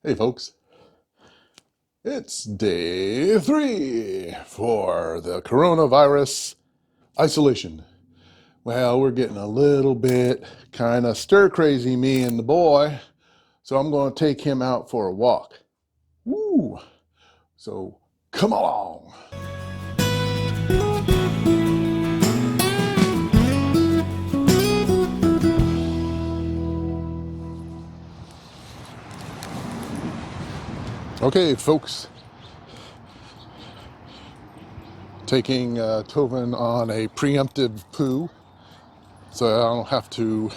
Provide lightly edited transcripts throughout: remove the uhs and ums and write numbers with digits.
Hey folks, it's day 3 for the coronavirus isolation. Well, we're getting a little bit kind of stir crazy, me and the boy, so I'm going to take him out for a walk. Woo! So come along. Okay, folks, taking Tovin on a preemptive poo, so I don't have to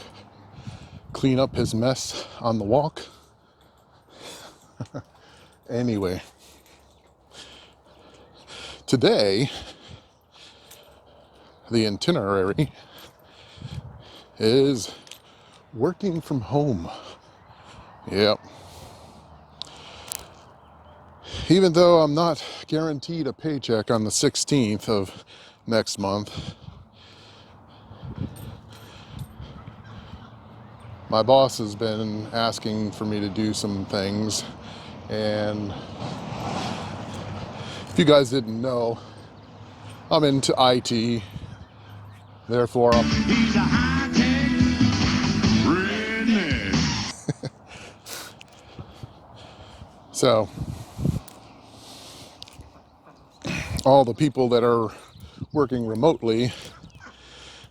clean up his mess on the walk. Anyway, today, the itinerary is working from home. Yep. Even though I'm not guaranteed a paycheck on the 16th of next month, my boss has been asking for me to do some things, and if you guys didn't know, I'm into IT, therefore He's a high-tech redneck. So all the people that are working remotely,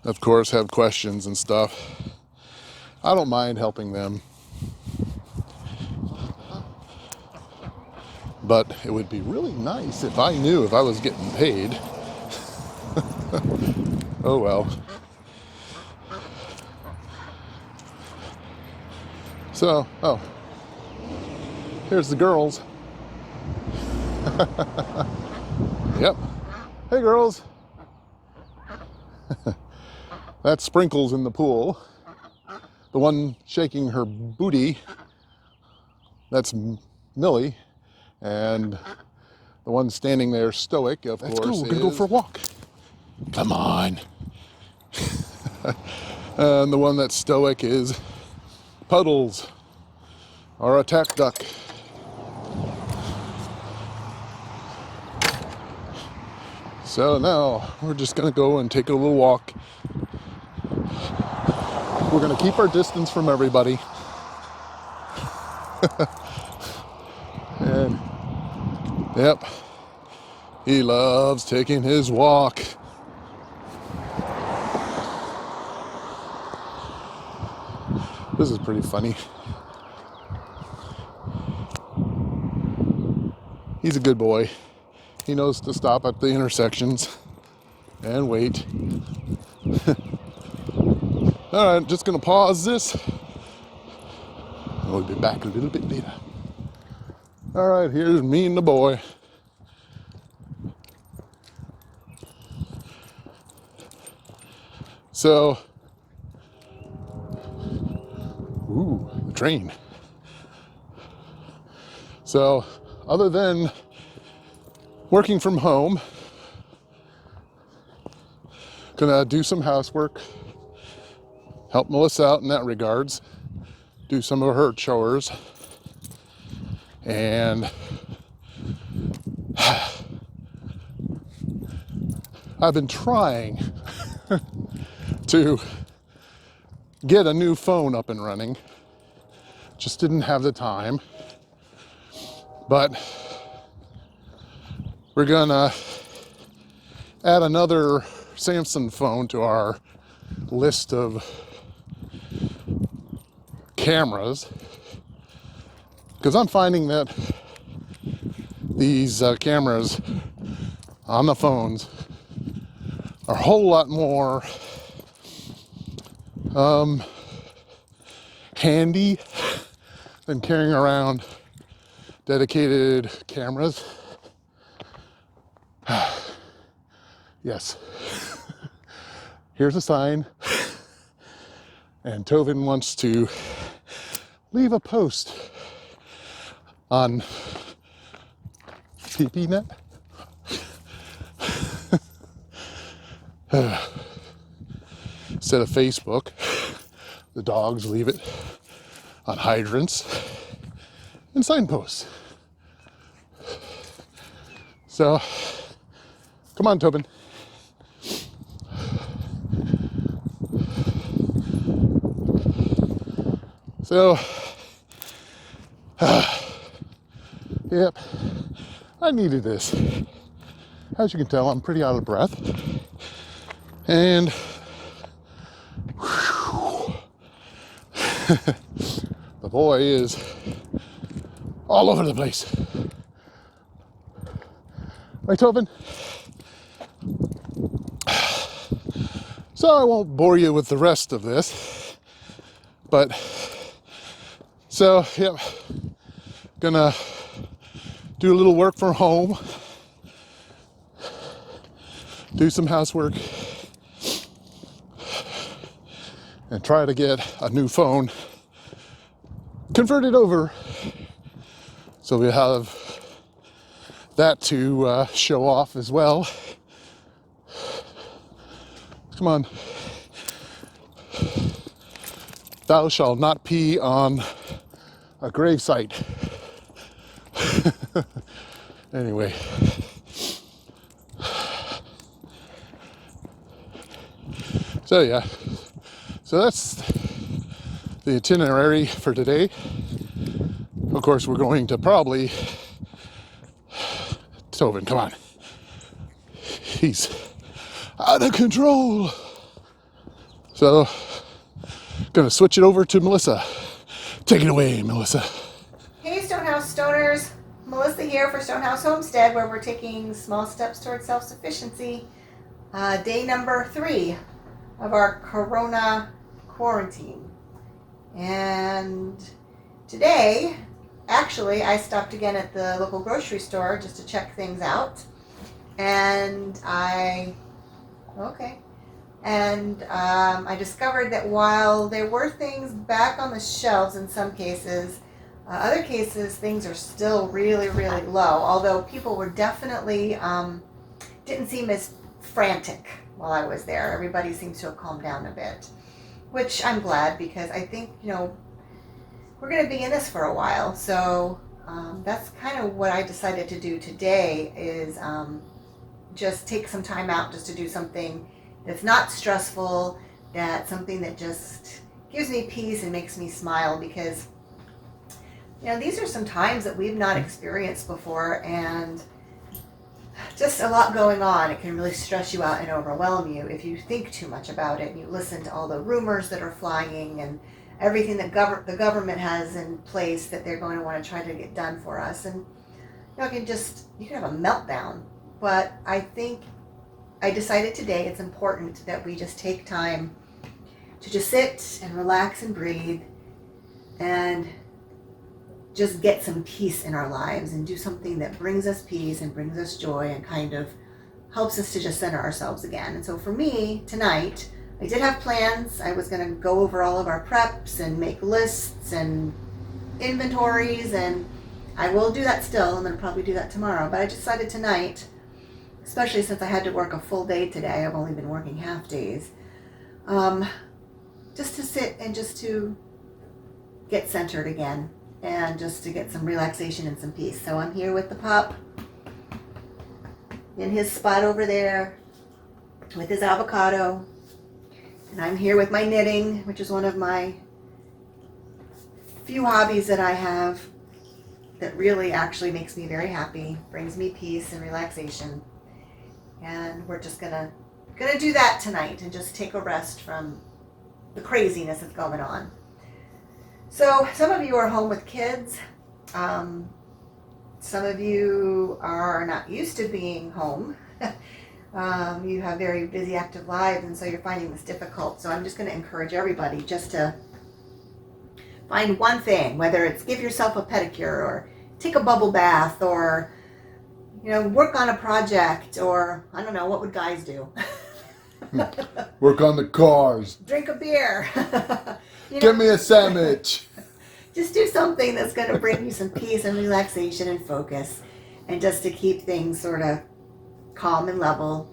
of course, have questions and stuff. I don't mind helping them, but it would be really nice if I knew if I was getting paid. Oh well. So, oh, here's the girls. Yep. Hey girls. That's Sprinkles in the pool. The one shaking her booty, that's Millie. And the one standing there stoic, of course, We're gonna go for a walk. Come on. And the one that's stoic is Puddles, our attack duck. So now we're just gonna go and take a little walk. We're gonna keep our distance from everybody. And yep, he loves taking his walk. This is pretty funny. He's a good boy. He knows to stop at the intersections and wait. All right, just gonna pause this. We'll be back a little bit later. All right, here's me and the boy. So, ooh, the train. So, other than working from home, gonna do some housework, help Melissa out in that regards, do some of her chores, and I've been trying to get a new phone up and running. Just didn't have the time. But we're gonna add another Samsung phone to our list of cameras, because I'm finding that these cameras on the phones are a whole lot more handy than carrying around dedicated cameras. Yes. Here's a sign. And Tovin wants to leave a post on TPNet. Instead of Facebook, the dogs leave it on hydrants and signposts. So, come on, Tobin. So, yep, I needed this. As you can tell, I'm pretty out of breath. And the boy is all over the place. Right, Tobin? So I won't bore you with the rest of this, but so, yep, gonna do a little work from home, do some housework, and try to get a new phone converted over so we have that to show off as well. Come on. Thou shalt not pee on a gravesite. Anyway. So yeah. So that's the itinerary for today. Of course, we're going to probably... Tobin, come on. He's out of control. So, gonna switch it over to Melissa. Take it away, Melissa. Hey Stonehouse Stoners, Melissa here for Stonehouse Homestead, where we're taking small steps towards self-sufficiency. Day number 3 of our Corona quarantine. And today, actually, I stopped again at the local grocery store just to check things out. And I discovered that while there were things back on the shelves in some cases, other cases things are still really, really low. Although people were definitely didn't seem as frantic while I was there. Everybody seems to have calmed down a bit, which I'm glad, because I think, we're going to be in this for a while. So that's kind of what I decided to do today, is just take some time out just to do something that's not stressful, that's something that just gives me peace and makes me smile, because these are some times that we've not experienced before, and just a lot going on. It can really stress you out and overwhelm you if you think too much about it and you listen to all the rumors that are flying and everything that the government has in place that they're going to want to try to get done for us. And you can have a meltdown. But I think I decided today it's important that we just take time to just sit and relax and breathe and just get some peace in our lives and do something that brings us peace and brings us joy and kind of helps us to just center ourselves again. And so for me tonight, I did have plans. I was going to go over all of our preps and make lists and inventories, and I will do that still. I'm going to probably do that tomorrow. But I decided tonight, especially since I had to work a full day today, I've only been working half days, just to sit and just to get centered again and just to get some relaxation and some peace. So I'm here with the pup in his spot over there with his avocado, and I'm here with my knitting, which is one of my few hobbies that I have that really actually makes me very happy, brings me peace and relaxation. And we're just gonna do that tonight and just take a rest from the craziness that's going on. So some of you are home with kids. Some of you are not used to being home. You have very busy, active lives, and so you're finding this difficult. So I'm just going to encourage everybody just to find one thing, whether it's give yourself a pedicure or take a bubble bath or work on a project, or I don't know, what would guys do? Work on the cars. Drink a beer. Give me a sandwich. Just do something that's going to bring you some peace and relaxation and focus, and just to keep things sort of calm and level.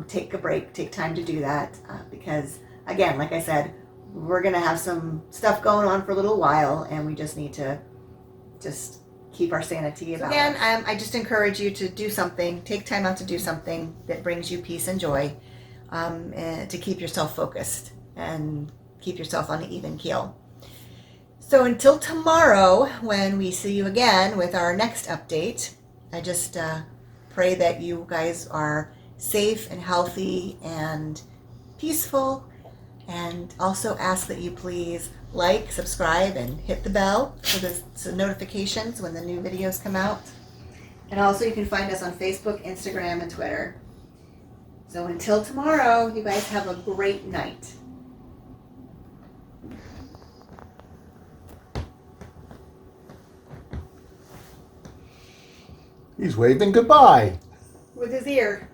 Take a break, take time to do that, because again, like I said, we're going to have some stuff going on for a little while, and we just need to just keep our sanity about it. Again, I just encourage you to do something, take time out to do something that brings you peace and joy, and to keep yourself focused and keep yourself on an even keel. So until tomorrow, when we see you again with our next update, I just pray that you guys are safe and healthy and peaceful, and also ask that you please like, subscribe, and hit the bell for the notifications when the new videos come out. And also you can find us on Facebook, Instagram, and Twitter. So until tomorrow, you guys have a great night. He's waving goodbye. With his ear.